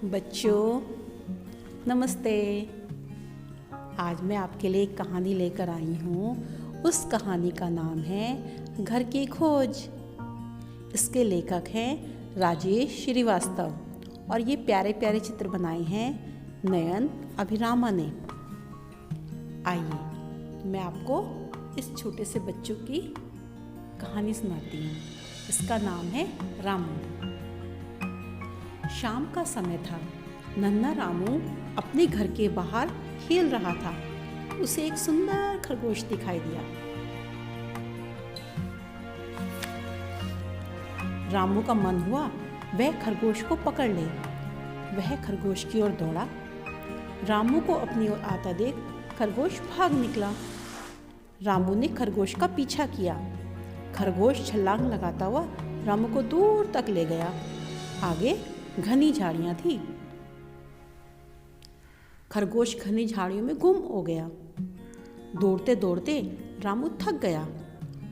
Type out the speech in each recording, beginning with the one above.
बच्चों नमस्ते। आज मैं आपके लिए एक कहानी लेकर आई हूँ। उस कहानी का नाम है घर की खोज। इसके लेखक हैं राजेश श्रीवास्तव और ये प्यारे प्यारे चित्र बनाए हैं नयन अभिरामा ने। आइए मैं आपको इस छोटे से बच्चों की कहानी सुनाती हूँ। इसका नाम है रामू। शाम का समय था। नन्हा रामू अपने घर के बाहर खेल रहा था। उसे एक सुंदर खरगोश दिखाई दिया। रामू का मन हुआ वह खरगोश को पकड़ ले। वह खरगोश की ओर दौड़ा। रामू को अपनी ओर आता देख खरगोश भाग निकला। रामू ने खरगोश का पीछा किया। खरगोश छलांग लगाता हुआ रामू को दूर तक ले गया। आगे घनी झाड़ियां थी। खरगोश घनी झाड़ियों में गुम हो गया। दौड़ते दौड़ते रामू थक गया।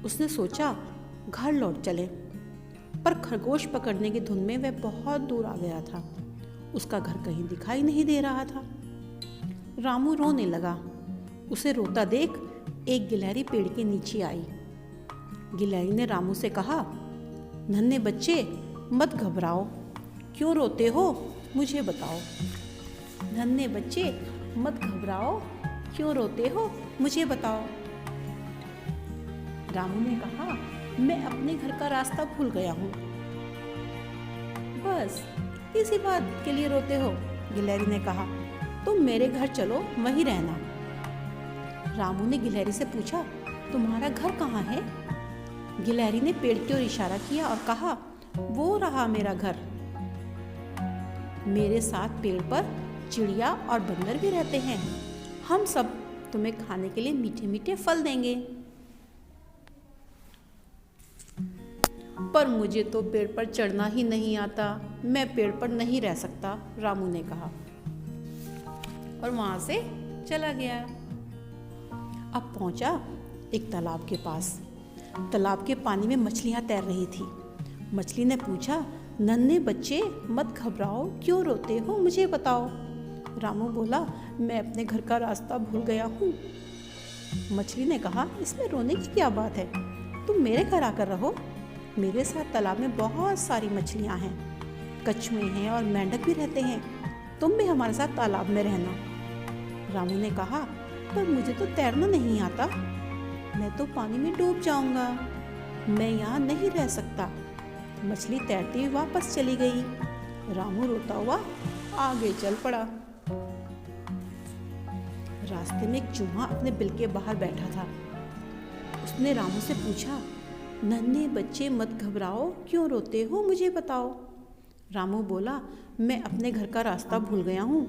उसने सोचा घर लौट चले, पर खरगोश पकड़ने की धुन में वह बहुत दूर आ गया था। उसका घर कहीं दिखाई नहीं दे रहा था। रामू रोने लगा। उसे रोता देख एक गिलहरी पेड़ के नीचे आई। गिलहरी ने रामू से कहा, नन्हे बच्चे मत घबराओ, क्यों रोते हो मुझे बताओ। नन्हे बच्चे मत घबराओ, क्यों रोते हो मुझे बताओ। रामू ने कहा, मैं अपने घर का रास्ता भूल गया हूँ। बस इसी बात के लिए रोते हो? गिलहरी ने कहा, तुम मेरे घर चलो, वहीं रहना। रामू ने गिलहरी से पूछा, तुम्हारा घर कहाँ है? गिलहरी ने पेड़ की ओर इशारा किया और कहा, वो रहा मेरा घर। मेरे साथ पेड़ पर चिड़िया और बंदर भी रहते हैं। हम सब तुम्हें खाने के लिए मीठे मीठे फल देंगे। पर मुझे तो पेड़ पर चढ़ना ही नहीं आता। मैं पेड़ पर नहीं रह सकता, रामू ने कहा और वहां से चला गया। अब पहुंचा एक तालाब के पास। तालाब के पानी में मछलियां तैर रही थी। मछली ने पूछा, नन्हे बच्चे मत घबराओ, क्यों रोते हो मुझे बताओ। रामू बोला, मैं अपने घर का रास्ता भूल गया हूँ। मछली ने कहा, इसमें रोने की क्या बात है, तुम मेरे घर आकर रहो। मेरे साथ तालाब में बहुत सारी मछलियाँ हैं, कछुए हैं और मेंढक भी रहते हैं। तुम भी हमारे साथ तालाब में रहना। रामू ने कहा, पर मुझे तो तैरना नहीं आता, मैं तो पानी में डूब जाऊंगा, मैं यहाँ नहीं रह सकता। मछली तैरती हुई वापस चली गई। रामू रोता हुआ आगे चल पड़ा। रास्ते में एक चूहा अपने बिल के बाहर बैठा था। उसने रामू से पूछा, नन्हे बच्चे मत घबराओ, क्यों रोते हो मुझे बताओ। रामू बोला, मैं अपने घर का रास्ता भूल गया हूँ,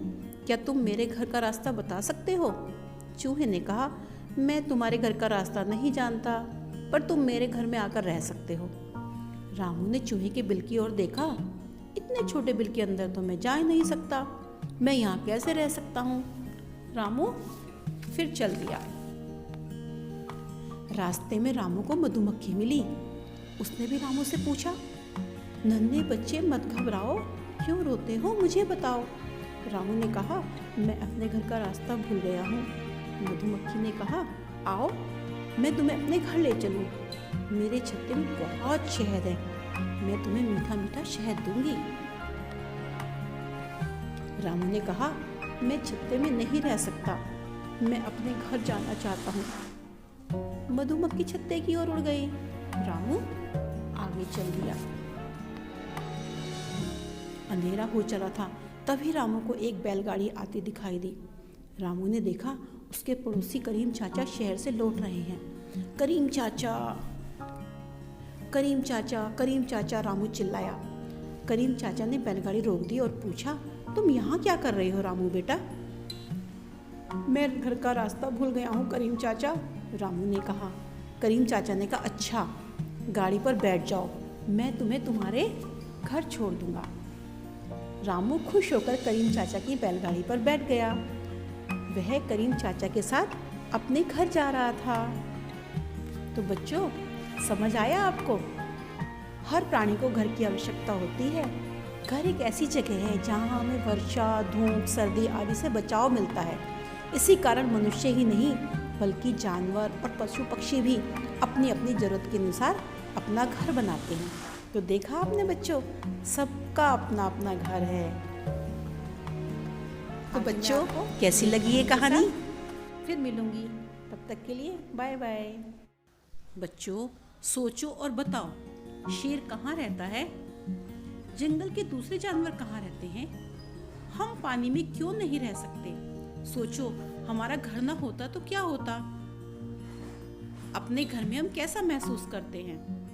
क्या तुम मेरे घर का रास्ता बता सकते हो। चूहे ने कहा, मैं तुम्हारे घर का रास्ता नहीं जानता, पर तुम मेरे घर में आकर रह सकते हो। रामू ने चूहे के बिल की ओर देखा। इतने छोटे बिल के अंदर तो मैं जा ही नहीं सकता, मैं यहाँ कैसे रह सकता हूँ। रामू फिर चल दिया। रास्ते में रामू को मधुमक्खी मिली। उसने भी रामू से पूछा, नन्हे बच्चे मत घबराओ, क्यों रोते हो मुझे बताओ। रामू ने कहा, मैं अपने घर का रास्ता भूल गया हूँ। मधुमक्खी ने कहा, आओ मैं तुम्हें अपने घर ले चलूँ। मेरे छत्ते में बहुत शहद है, मैं तुम्हें मीठा मीठा शहद दूंगी। रामू ने कहा, मैं छत्ते में नहीं रह सकता, मैं अपने घर जाना चाहता हूँ। मधुमक्खी छत्ते की ओर उड़ गई। रामू आगे चल दिया। अंधेरा हो चला था। तभी रामू को एक बैलगाड़ी आती दिखाई दी। रामू ने देखा उसके पड़ोसी करीम चाचा शहर से लौट रहे हैं। करीम चाचा, करीम चाचा, करीम चाचा, रामू चिल्लाया। करीम चाचा ने बैलगाड़ी रोक दी और पूछा, तुम यहाँ क्या कर रहे हो रामू बेटा। मैं घर का रास्ता भूल गया हूँ करीम चाचा, रामू ने कहा। करीम चाचा ने कहा, अच्छा गाड़ी पर बैठ जाओ, मैं तुम्हें तुम्हारे घर छोड़ दूंगा। रामू खुश होकर करीम चाचा की बैलगाड़ी पर बैठ गया। वह करीम चाचा के साथ अपने घर जा रहा था। तो बच्चों, समझ आया आपको? हर प्राणी को घर की आवश्यकता होती है। घर एक ऐसी जगह है जहाँ हमें वर्षा, धूप, सर्दी आदि से बचाव मिलता है। इसी कारण मनुष्य ही नहीं बल्कि जानवर और पशु पक्षी भी अपनी अपनी ज़रूरत के अनुसार अपना घर बनाते हैं। तो देखा आपने बच्चों, सबका अपना अपना घर है। तो बच्चों, कैसी लगी ये कहानी? फिर मिलूंगी, तब तक के लिए बाय बाय। बच्चों, सोचो और बताओ, शेर कहाँ रहता है? जंगल के दूसरे जानवर कहाँ रहते हैं? हम पानी में क्यों नहीं रह सकते? सोचो, हमारा घर ना होता तो क्या होता? अपने घर में हम कैसा महसूस करते हैं?